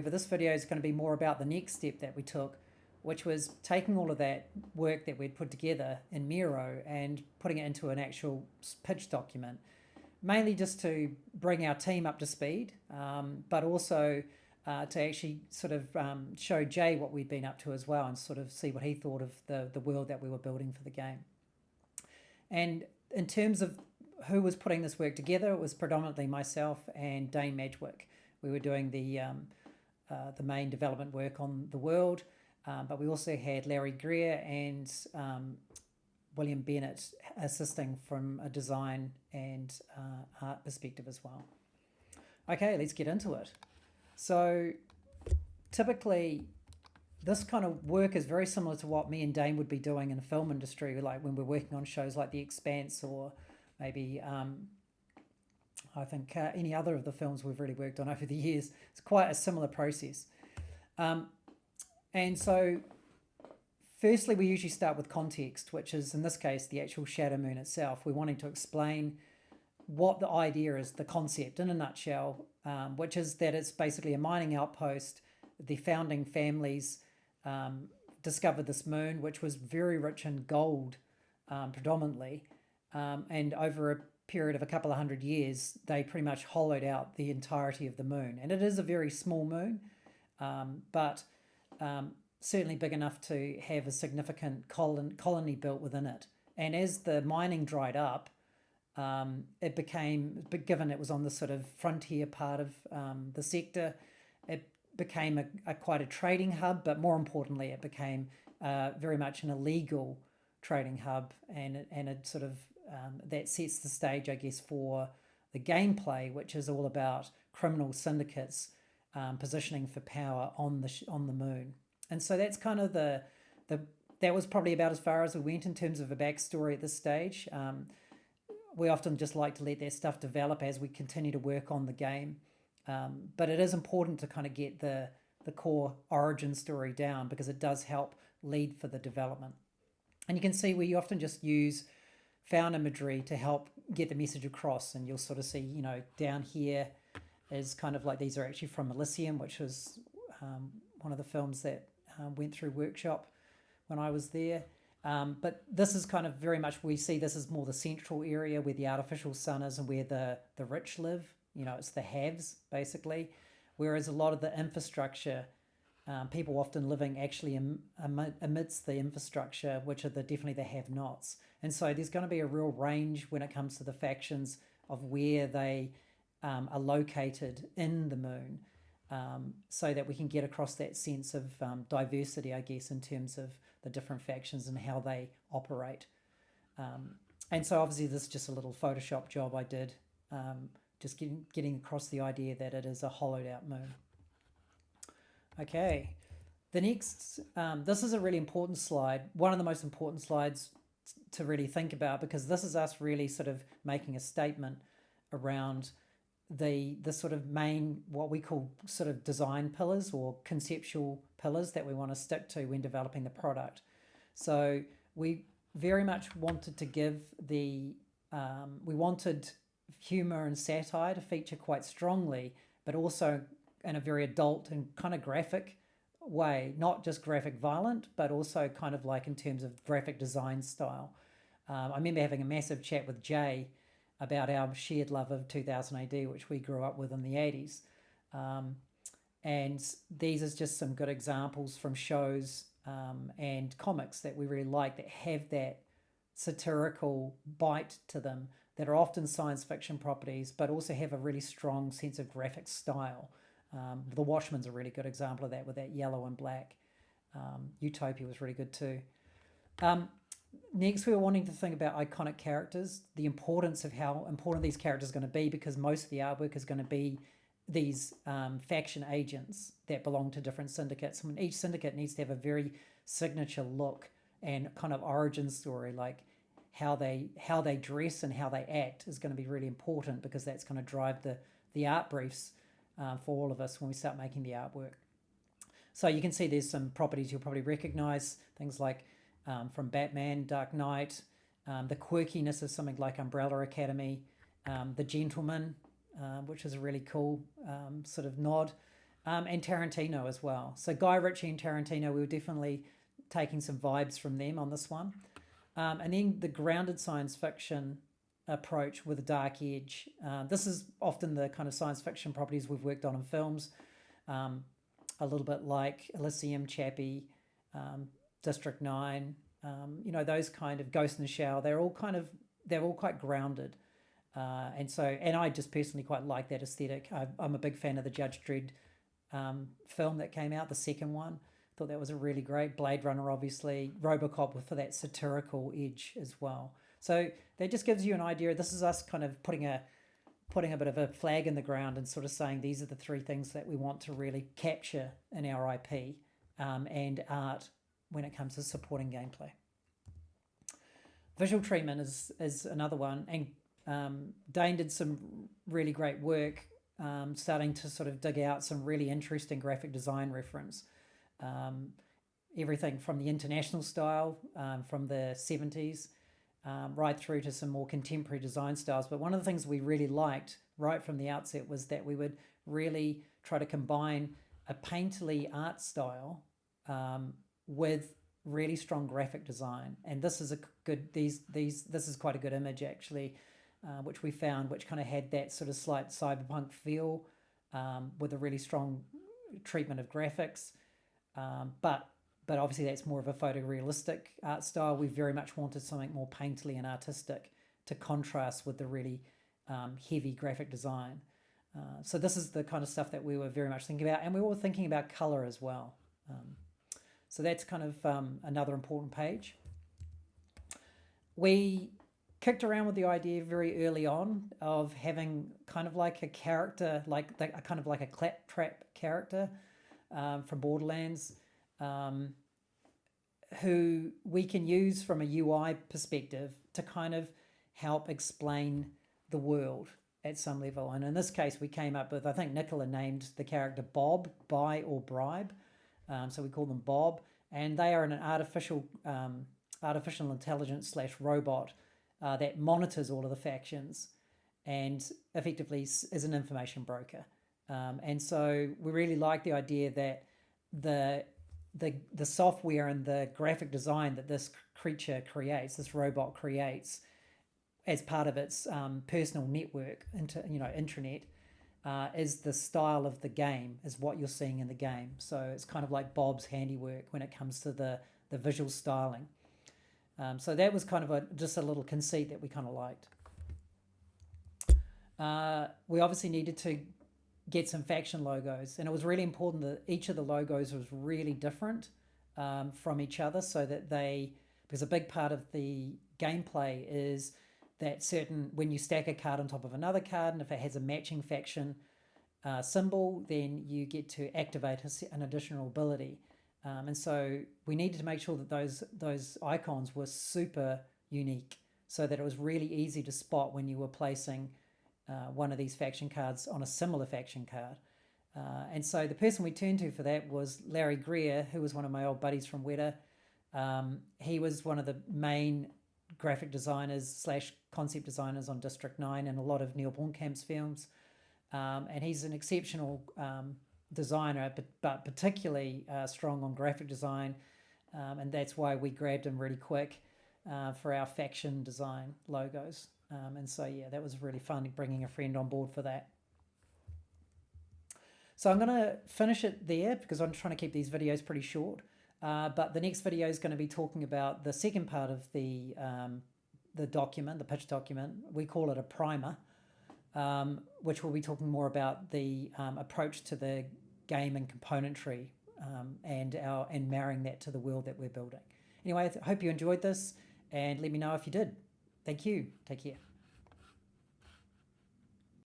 This video is going to be more about the next step that we took, which was taking all of that work that we'd put together in Miro and putting it into an actual pitch document, mainly just to bring our team up to speed, but also to actually sort of show Jay what we'd been up to as well and sort of see what he thought of the world that we were building for the game. And in terms of who was putting this work together, it was predominantly myself and Dane Madgwick. We were doing the main development work on the world, but we also had Larry Greer and William Bennett assisting from a design and art perspective as well. Okay, let's get into it. So typically this kind of work is very similar to what me and Dane would be doing in the film industry, like when we're working on shows like The Expanse or maybe I think any other of the films we've really worked on over the years. It's quite a similar process. And so firstly, we usually start with context, which is in this case the actual Shadow Moon itself. We're wanting to explain what the idea is, the concept in a nutshell, which is that it's basically a mining outpost. The founding families discovered this moon, which was very rich in gold predominantly, and over a period of a couple of hundred years, they pretty much hollowed out the entirety of the moon. And it is a very small moon, but certainly big enough to have a significant colony built within it. And as the mining dried up, it became, given it was on the sort of frontier part of the sector, it became quite a trading hub, but more importantly, it became very much an illegal trading hub, and it sort of that sets the stage, I guess, for the gameplay, which is all about criminal syndicates positioning for power on the moon. And so that's kind of that was probably about as far as we went in terms of a backstory at this stage. We often just like to let that stuff develop as we continue to work on the game. But it is important to kind of get the core origin story down because it does help lead for the development. And you can see we often just use found imagery to help get the message across. And you'll sort of see, down here is kind of like these are actually from Elysium, which was one of the films that went through workshop when I was there. But this is kind of very much, we see this as more the central area where the artificial sun is and where the rich live. It's the haves, basically. Whereas a lot of the infrastructure, people often living actually amidst the infrastructure, which are definitely the have-nots. And so there's going to be a real range when it comes to the factions of where they are located in the moon, so that we can get across that sense of diversity, I guess, in terms of the different factions and how they operate. And so obviously this is just a little Photoshop job I did, just getting across the idea that it is a hollowed out moon. Okay, the next, this is a really important slide, one of the most important slides to really think about, because this is us really sort of making a statement around the sort of main, what we call sort of design pillars or conceptual pillars that we want to stick to when developing the product. So we very much wanted to give we wanted humor and satire to feature quite strongly, but also in a very adult and kind of graphic way, not just graphic violent, but also kind of like in terms of graphic design style. I remember having a massive chat with Jay about our shared love of 2000 AD, which we grew up with in the 80s. And these are just some good examples from shows and comics that we really like that have that satirical bite to them, that are often science fiction properties, but also have a really strong sense of graphic style. The Watchmen's a really good example of that with that yellow and black. Utopia was really good too. Next, we were wanting to think about iconic characters, the importance of how important these characters are going to be, because most of the artwork is going to be these faction agents that belong to different syndicates. I mean, each syndicate needs to have a very signature look and kind of origin story, like how they dress and how they act is going to be really important, because that's going to drive the art briefs for all of us when we start making the artwork. So you can see there's some properties you'll probably recognize, things like from Batman, Dark Knight, the quirkiness of something like Umbrella Academy, The Gentleman, which is a really cool sort of nod And Tarantino as well. So Guy Ritchie and Tarantino, we were definitely taking some vibes from them on this one. And then the grounded science fiction approach with a dark edge. This is often the kind of science fiction properties we've worked on in films, um, a little bit like Elysium, Chappie, District 9, those kind of Ghost in the Shell. They're all quite grounded. And I just personally quite like that aesthetic. I'm a big fan of the Judge Dredd film that came out, the second one. Thought that was a really great. Blade Runner, obviously. RoboCop for that satirical edge as well. So that just gives you an idea. This is us kind of putting a bit of a flag in the ground and sort of saying these are the three things that we want to really capture in our IP and art when it comes to supporting gameplay. Visual treatment is another one, and Dane did some really great work starting to sort of dig out some really interesting graphic design reference. Everything from the international style from the 70s right through to some more contemporary design styles. But one of the things we really liked right from the outset was that we would really try to combine a painterly art style with really strong graphic design. And this is this is quite a good image actually, which we found, which kind of had that sort of slight cyberpunk feel with a really strong treatment of graphics. But obviously that's more of a photorealistic art style. We very much wanted something more painterly and artistic to contrast with the really heavy graphic design. So this is the kind of stuff that we were very much thinking about, and we were thinking about color as well. So that's kind of another important page. We kicked around with the idea very early on of having kind of like a character, kind of like a claptrap character from Borderlands, who we can use from a UI perspective to kind of help explain the world at some level. And in this case, we came up with, I think Nicola named the character Bob, Buy or Bribe. So we call them Bob, and they are an artificial intelligence / robot that monitors all of the factions and effectively is an information broker. And so we really like the idea that the software and the graphic design that this creature creates, this robot creates, as part of its personal network, intranet, is the style of the game, is what you're seeing in the game. So it's kind of like Bob's handiwork when it comes to the visual styling. So that was kind of just a little conceit that we kind of liked. We obviously needed to get some faction logos, and it was really important that each of the logos was really different from each other, so that because a big part of the gameplay is that when you stack a card on top of another card, and if it has a matching faction symbol, then you get to activate an additional ability. And so we needed to make sure that those icons were super unique, so that it was really easy to spot when you were placing one of these faction cards on a similar faction card. And so the person we turned to for that was Larry Greer, who was one of my old buddies from Weta. He was one of the main graphic designers / concept designers on District 9 and a lot of Neil Blomkamp's films. And he's an exceptional designer, but particularly strong on graphic design. And that's why we grabbed him really quick for our faction design logos. And so, yeah, that was really fun bringing a friend on board for that. So I'm going to finish it there because I'm trying to keep these videos pretty short. But the next video is going to be talking about the second part of the document, the pitch document. We call it a primer, which will be talking more about the approach to the game and componentry and marrying that to the world that we're building. Anyway, I hope you enjoyed this, and let me know if you did. Thank you. Take care.